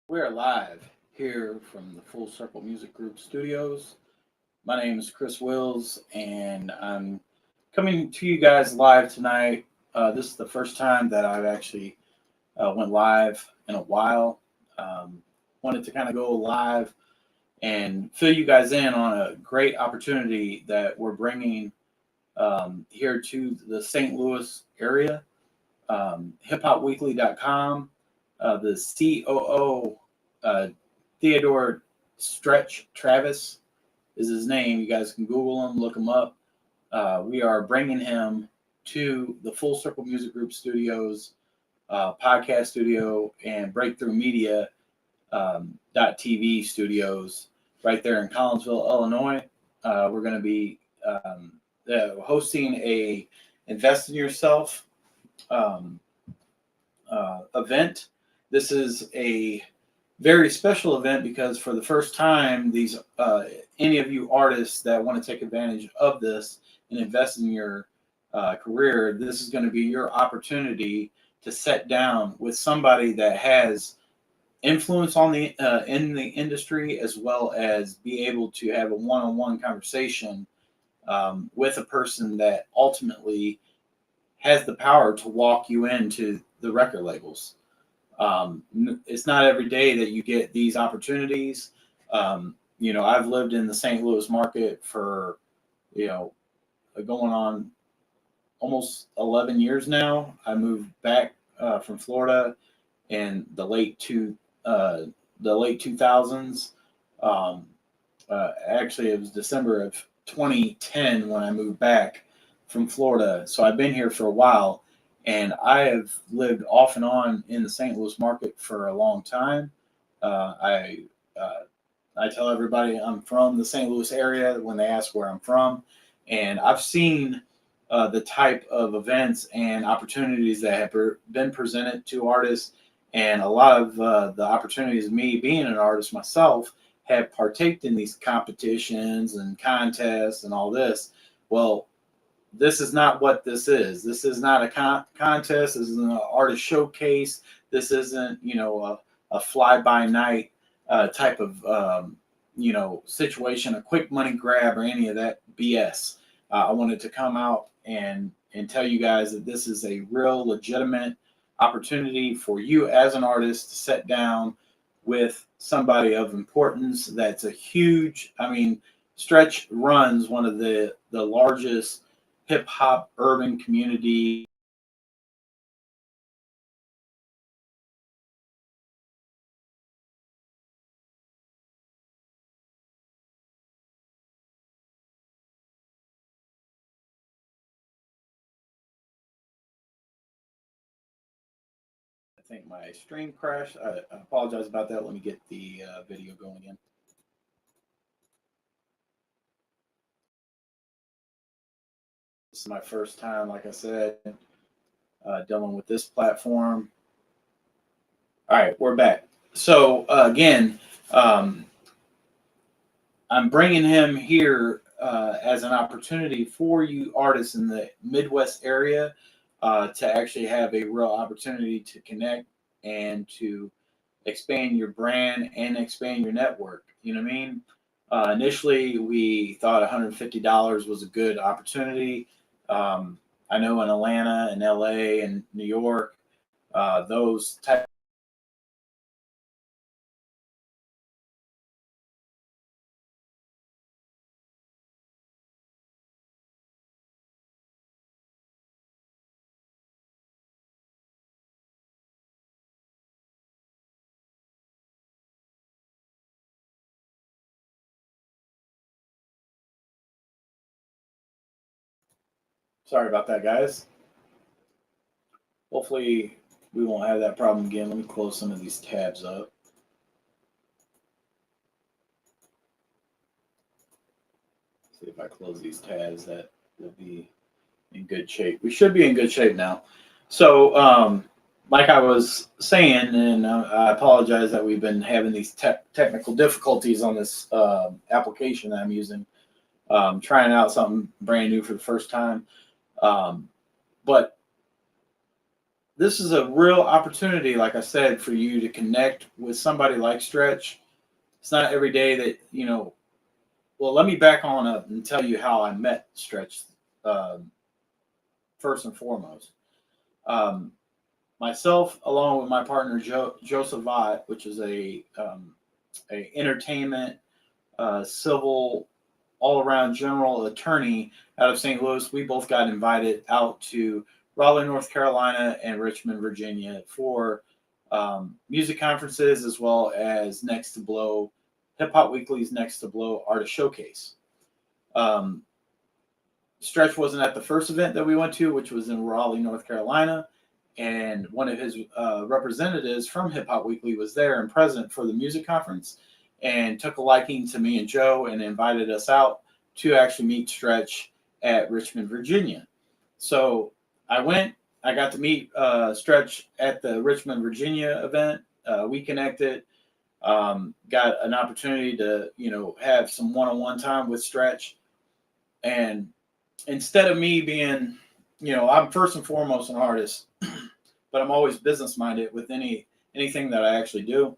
We are live here from the Full Circle Music Group studios. My name is Chris Wills, and I'm coming to you guys live tonight. This is the first time that I've actually went live in a while. Wanted to kind of go live and fill you guys in on a great opportunity that we're bringing here to the St. Louis area. HipHopWeekly.com, the COO, uh, Theodore Stretch Travis is his name. You guys can Google him, look him up. We are bringing him to the Full Circle Music Group studios, podcast studio, and Breakthrough Media .tv studios right there in Collinsville, Illinois. We're going to be hosting a Invest in Yourself um, event. This is a very special event because for the first time, these any of you artists that want to take advantage of this and invest in your career, this is going to be your opportunity to sit down with somebody that has influence on the in the industry, as well as be able to have a one-on-one conversation with a person that ultimately has the power to walk you into the record labels. It's not every day that you get these opportunities. I've lived in the St. Louis market for, you know, going on almost 11 years now. I moved back from Florida in the late 2000s. Um, Actually, it was December of 2010 when I moved back from Florida. So I've been here for a while, and I have lived off and on in the St. Louis market for a long time. Uh, I uh, I tell everybody I'm from the St. Louis area when they ask where I'm from, and I've seen the type of events and opportunities that have been presented to artists, and a lot of the opportunities. Me being an artist myself, have partaked in these competitions and contests and all this. Well, this is not what this is. This is not a contest. This isn't an artist showcase. This isn't, a fly by night type of, situation, a quick money grab or any of that BS. I wanted to come out and tell you guys that this is a real legitimate opportunity for you as an artist to sit down with somebody of importance. That's a huge, Stretch runs one of the largest hip hop urban community. I think my stream crashed. I apologize about that. Let me get the video going again. This is my first time, like I said, dealing with this platform. All right, we're back. So again, um, I'm bringing him here as an opportunity for you artists in the Midwest area to actually have a real opportunity to connect and to expand your brand and expand your network. You know what I mean? Initially, we thought $150 was a good opportunity. I know in Atlanta and LA and New York, those type. Sorry about that, guys. Hopefully, we won't have that problem again. Let me close some of these tabs up. See if I close these tabs, that will be in good shape. We should be in good shape now. So, like I was saying, and I apologize that we've been having these technical difficulties on this application that I'm using, trying out something brand new for the first time. Um, but this is a real opportunity, like I said, for you to connect with somebody like Stretch. It's not every day that, well, let me back on up and tell you how I met Stretch, um, first and foremost. Um, Myself, along with my partner Joseph Vaught, which is a entertainment, civil, all around general attorney out of St. Louis, we both got invited out to Raleigh, North Carolina, and Richmond, Virginia for music conferences, as well as Next to Blow, Hip Hop Weekly's Next to Blow Artist Showcase. Um, Stretch wasn't at the first event that we went to, which was in Raleigh, North Carolina, and one of his representatives from Hip Hop Weekly was there and present for the music conference, and took a liking to me and Joe and invited us out to actually meet Stretch at Richmond, Virginia. So I went. I got to meet Stretch at the Richmond, Virginia event. We connected. Got an opportunity to have some one-on-one time with Stretch, and instead of me being, I'm first and foremost an artist, but I'm always business minded with anything that I actually do.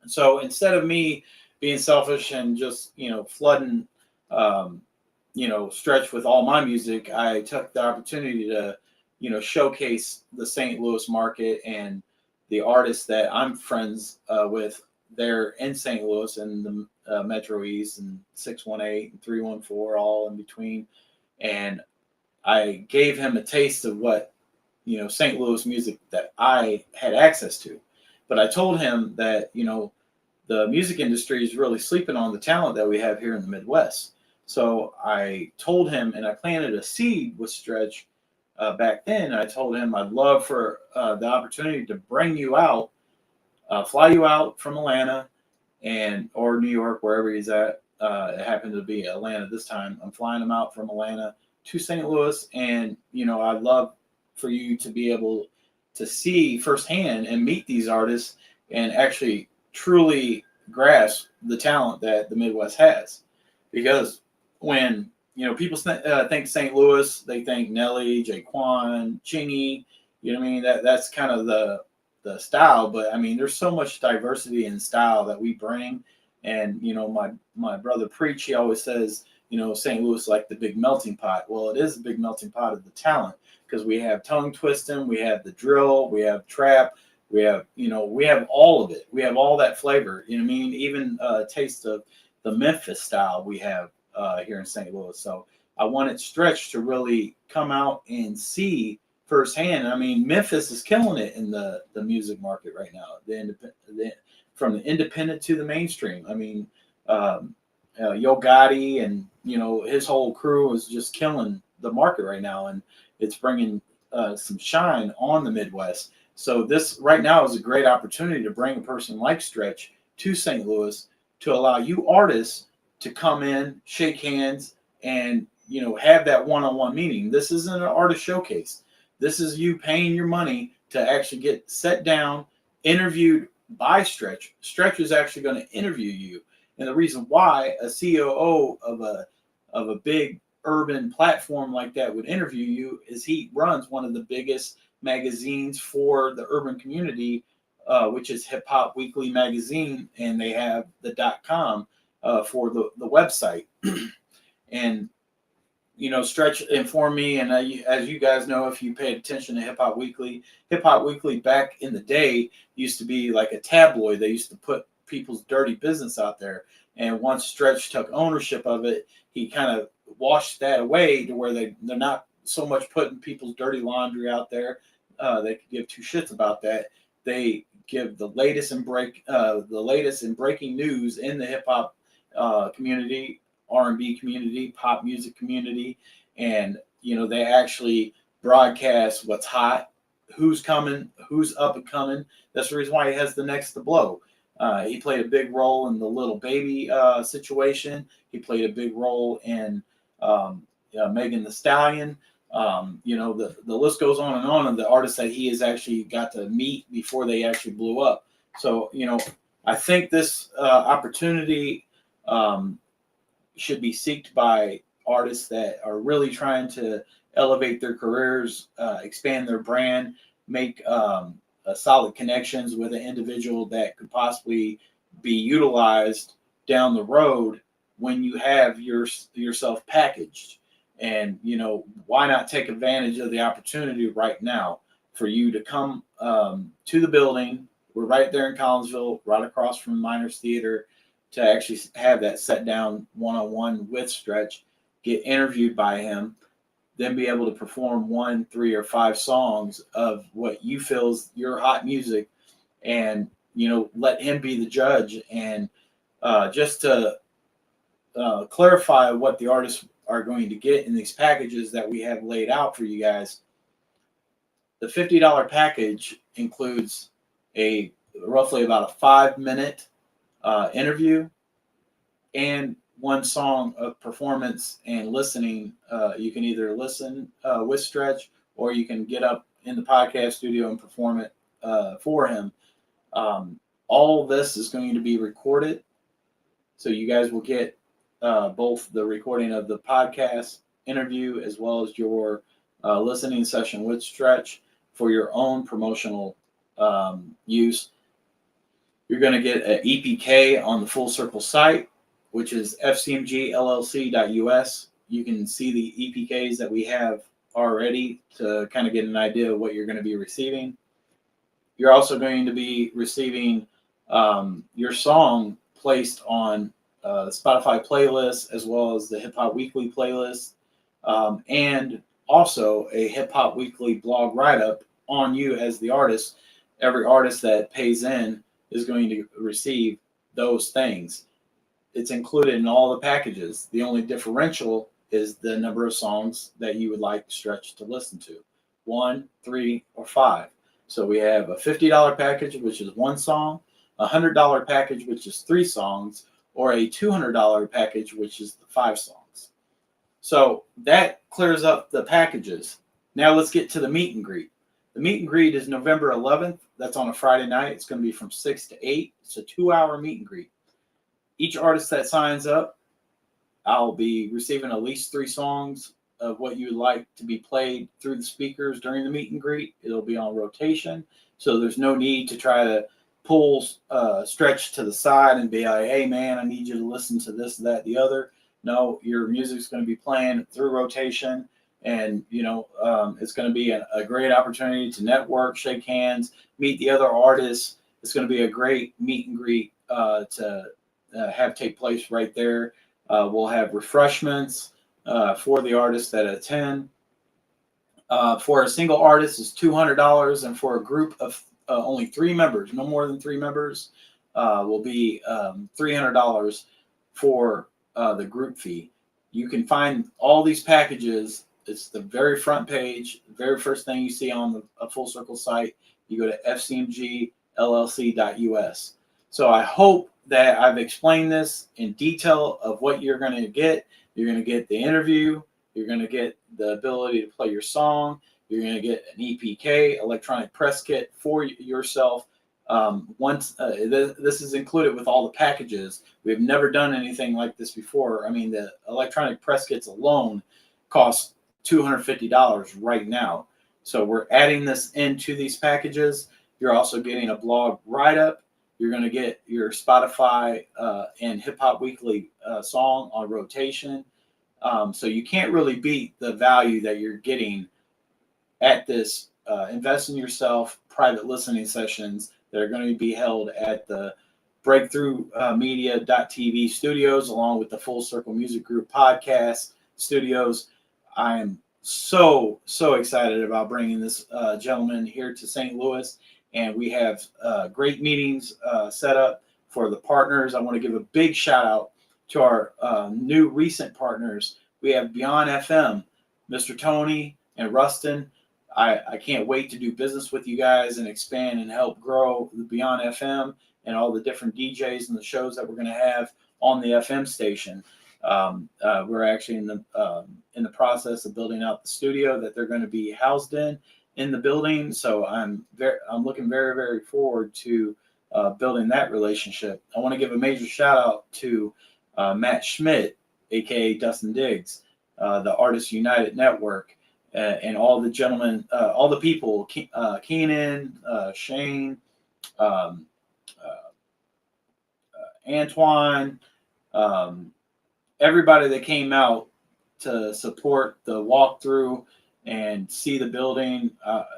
So instead of me being selfish and just flooding, um, Stretch with all my music, I took the opportunity to showcase the St. Louis market and the artists that I'm friends with there in St. Louis and the Metro East and 618 and 314, all in between. And I gave him a taste of what St. Louis music that I had access to. But I told him that the music industry is really sleeping on the talent that we have here in the Midwest. So I told him, and I planted a seed with Stretch back then. I told him I'd love for the opportunity to bring you out, fly you out from Atlanta and or New York, wherever he's at. It happened to be Atlanta this time. I'm flying him out from Atlanta to St. Louis, and I'd love for you to be able to see firsthand and meet these artists and actually truly grasp the talent that the Midwest has. Because when people think St. Louis, they think Nelly, Jaquan, Chingy. You know what I mean? That's kind of the style. But I mean, there's so much diversity in style that we bring. And my brother Preach, he always says, St. Louis is like the big melting pot. Well, it is a big melting pot of the talent because we have tongue twisting, we have the drill, we have trap, we have we have all of it. We have all that flavor. You know what I mean? Even a taste of the Memphis style we have here in St. Louis. So I wanted Stretch to really come out and see firsthand. I mean, Memphis is killing it in the music market right now. From the independent to the mainstream. I mean, Yo Gotti and his whole crew is just killing the market right now, and it's bringing some shine on the Midwest. So this right now is a great opportunity to bring a person like Stretch to St. Louis to allow you artists to come in, shake hands, and have that one-on-one meeting. This isn't an artist showcase. This is you paying your money to actually get set down, interviewed by Stretch. Stretch is actually going to interview you. And the reason why a COO of a big urban platform like that would interview you is he runs one of the biggest magazines for the urban community, which is Hip Hop Weekly magazine, and they have the .com for the website. And Stretch informed me, and as you guys know, if you paid attention to Hip Hop Weekly back in the day used to be like a tabloid. They used to put people's dirty business out there. And once Stretch took ownership of it, he kind of washed that away to where they're not so much putting people's dirty laundry out there. They could give two shits about that. They give the latest and breaking news in the hip hop community, R&B community, pop music community, and they actually broadcast what's hot, who's coming, who's up and coming. That's the reason why he has the Next to Blow. He played a big role in the Little Baby situation. He played a big role in Megan Thee Stallion. The list goes on and on of the artists that he has actually got to meet before they actually blew up. So, I think this opportunity should be sought by artists that are really trying to elevate their careers, expand their brand, make solid connections with an individual that could possibly be utilized down the road when you have yourself packaged. And why not take advantage of the opportunity right now for you to come to the building? We're right there in Collinsville, right across from Miners Theater, to actually have that set down one-on-one with Stretch, get interviewed by him, then be able to perform 1, 3, or 5 songs of what you feel is your hot music, and let him be the judge. And just to clarify what the artists are going to get in these packages that we have laid out for you guys, the $50 package includes a roughly about a 5-minute interview and 1 song of performance and listening. You can either listen with Stretch, or you can get up in the podcast studio and perform it for him. All of this is going to be recorded, so you guys will get both the recording of the podcast interview as well as your listening session with Stretch for your own promotional use. You're going to get an EPK on the Full Circle site, which is fcmgllc.us. You can see the EPKs that we have already to kind of get an idea of what you're going to be receiving. You're also going to be receiving your song placed on Spotify playlist, as well as the Hip Hop Weekly playlist, and also a Hip Hop Weekly blog write-up on you as the artist. Every artist that pays in is going to receive those things. It's included in all the packages. The only differential is the number of songs that you would like Stretch to listen to: 1, 3, or 5. So we have a $50 package, which is 1 song, a $100 package, which is 3 songs, or a $200 package, which is 5 songs. So that clears up the packages. Now let's get to the meet and greet. The meet and greet is November 11th. That's on a Friday night. It's going to be from 6 to 8. It's a 2-hour meet and greet. Each artist that signs up, I'll be receiving at least 3 songs of what you would like to be played through the speakers during the meet and greet. It'll be on rotation, so there's no need to try to pull Stretch to the side and be like, hey man, I need you to listen to this, that, the other. No, your music's going to be playing through rotation, and it's going to be a great opportunity to network, shake hands, meet the other artists. It's going to be a great meet and greet to have take place right there. We'll have refreshments for the artists that attend. For a single artist is $200, and for a group of only 3 members, no more than 3 members, will be $300 for the group fee. You can find all these packages. It's the very front page, the very first thing you see on the Full Circle site. You go to fcmgllc.us. So I hope that I've explained this in detail of what you're going to get. You're going to get the interview. You're going to get the ability to play your song. You're going to get an EPK, electronic press kit for yourself. This is included with all the packages. We've never done anything like this before. I mean, the electronic press kits alone cost $250 right now. So we're adding this into these packages. You're also getting a blog write-up. You're going to get your Spotify and Hip Hop Weekly song on rotation. So you can't really beat the value that you're getting at this Invest in Yourself private listening sessions that are going to be held at the Breakthrough Media.tv studios, along with the Full Circle Music Group podcast studios. I am so excited about bringing this gentleman here to St. Louis, and we have great meetings set up for the partners. I want to give a big shout out to our new recent partners. We have Beyond FM, Mr. Tony and Rustin. I can't wait to do business with you guys and expand and help grow the Beyond FM and all the different DJs and the shows that we're going to have on the FM station. We're actually in the process of building out the studio that they're going to be housed in the building. So I'm looking very forward to building that relationship. I want to give a major shout out to Matt Schmidt, aka Dustin Diggs, the Artists United Network. and all the gentlemen, all the people, Keenan, Shane, um, Antoine, um, everybody that came out to support the walkthrough and see the building,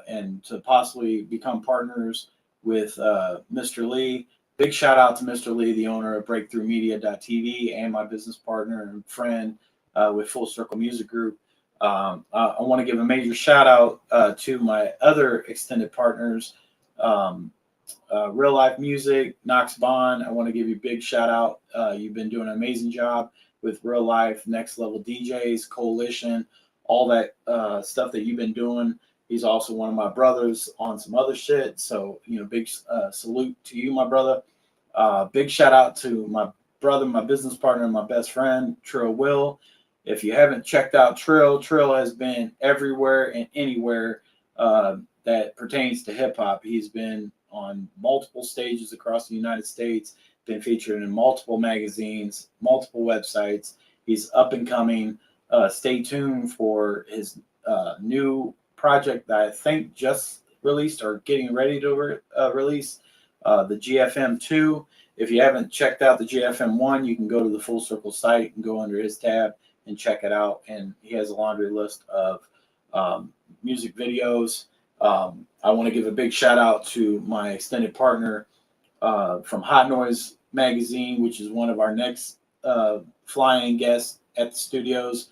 and to possibly become partners with Mr. Lee. Big shout out to Mr. Lee, the owner of BreakthroughMedia.tv and my business partner and friend with Full Circle Music Group. I want to give a major shout out to my other extended partners, Real Life Music, Knox Bond. I want to give you a big shout out. You've been doing an amazing job with Real Life, Next Level DJs, Coalition, all that stuff that you've been doing. He's also one of my brothers on some other shit. So, big salute to you, my brother. Big shout out to my brother, my business partner, and my best friend, Trill Will. If you haven't checked out Trill has been everywhere and anywhere that pertains to hip hop. He's been on multiple stages across the United States, been featured in multiple magazines, multiple websites. He's up and coming. Stay tuned for his new project that I think just released or getting ready to release, the GFM 2. If you haven't checked out the GFM 1, you can go to the Full Circle site and go under his tab and check it out. And he has a laundry list of music videos. I want to give a big shout out to my extended partner from Hot Noise Magazine, which is one of our next flying guests at the studios,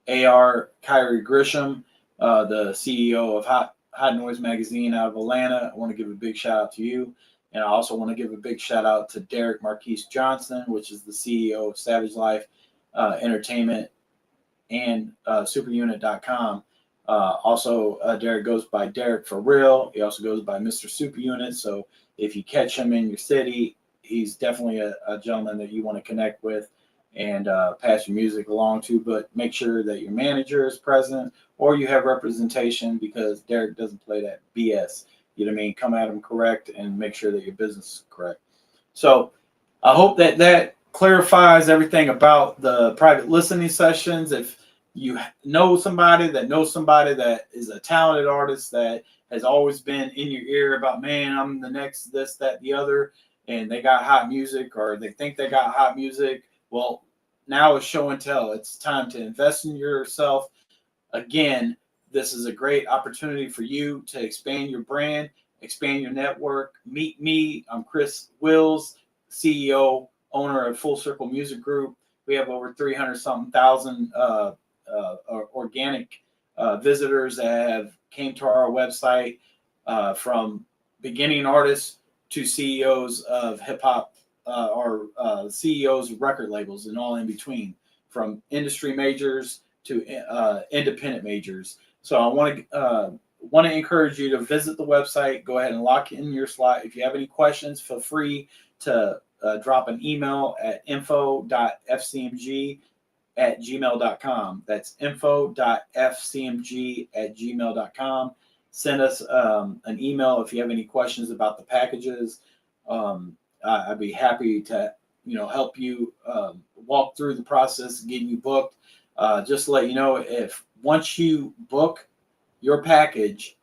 AR Kyrie Grisham, the CEO of Hot Noise Magazine out of Atlanta. I want to give a big shout out to you. And I also want to give a big shout out to Derek Marquise Johnson, which is the CEO of Savage Life Entertainment and superunit.com. Derek goes by Derek for real. He also goes by Mr. Super Unit. So if you catch him in your city, he's definitely a gentleman that you want to connect with and pass your music along to. But make sure that your manager is present or you have representation, because Derek doesn't play that BS. You know what I mean? Come at him correct and make sure that your business is correct. So I hope that clarifies everything about the private listening sessions. If you know somebody that is a talented artist that has always been in your ear about, man, I'm the next this, that, the other, and they got hot music or they think they got hot music, well, now it's show and tell. It's time to invest in yourself. Again, this is a great opportunity for you to expand your brand, expand your network. Meet me. I'm Chris Wills, CEO, owner of Full Circle Music Group. We have over 300-something thousand organic visitors that have came to our website, from beginning artists to CEOs of hip hop, or CEOs of record labels and all in between, from industry majors to independent majors. So I want to encourage you to visit the website. Go ahead and lock in your slot. If you have any questions, feel free to drop an email at info.fcmg@gmail.com. That's info.fcmg@gmail.com. Send us an email if you have any questions about the packages. I'd be happy to help you walk through the process of getting you booked. Just to let you know, if once you book your package,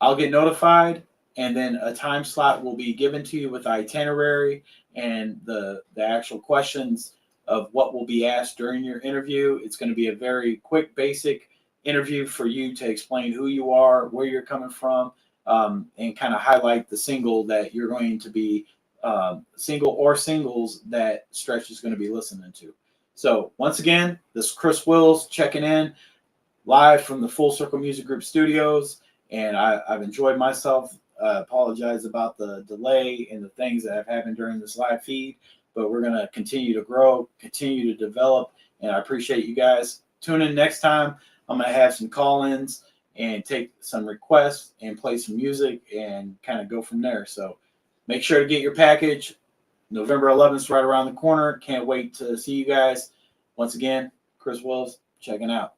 I'll get notified, and then a time slot will be given to you with itinerary and the actual questions of what will be asked during your interview. It's going to be a very quick, basic interview for you to explain who you are, where you're coming from, and kind of highlight the single that you're going to be single or singles that Stretch is going to be listening to. So once again, this is Chris Wills checking in live from the Full Circle Music Group studios, and I've enjoyed myself. Apologize about the delay and the things that have happened during this live feed, but we're going to continue to grow, continue to develop, and I appreciate you guys. Tune in next time. I'm going to have some call-ins and take some requests and play some music and kind of go from there. So make sure to get your package. November 11th is right around the corner. Can't wait to see you guys. Once again, Chris Wills checking out.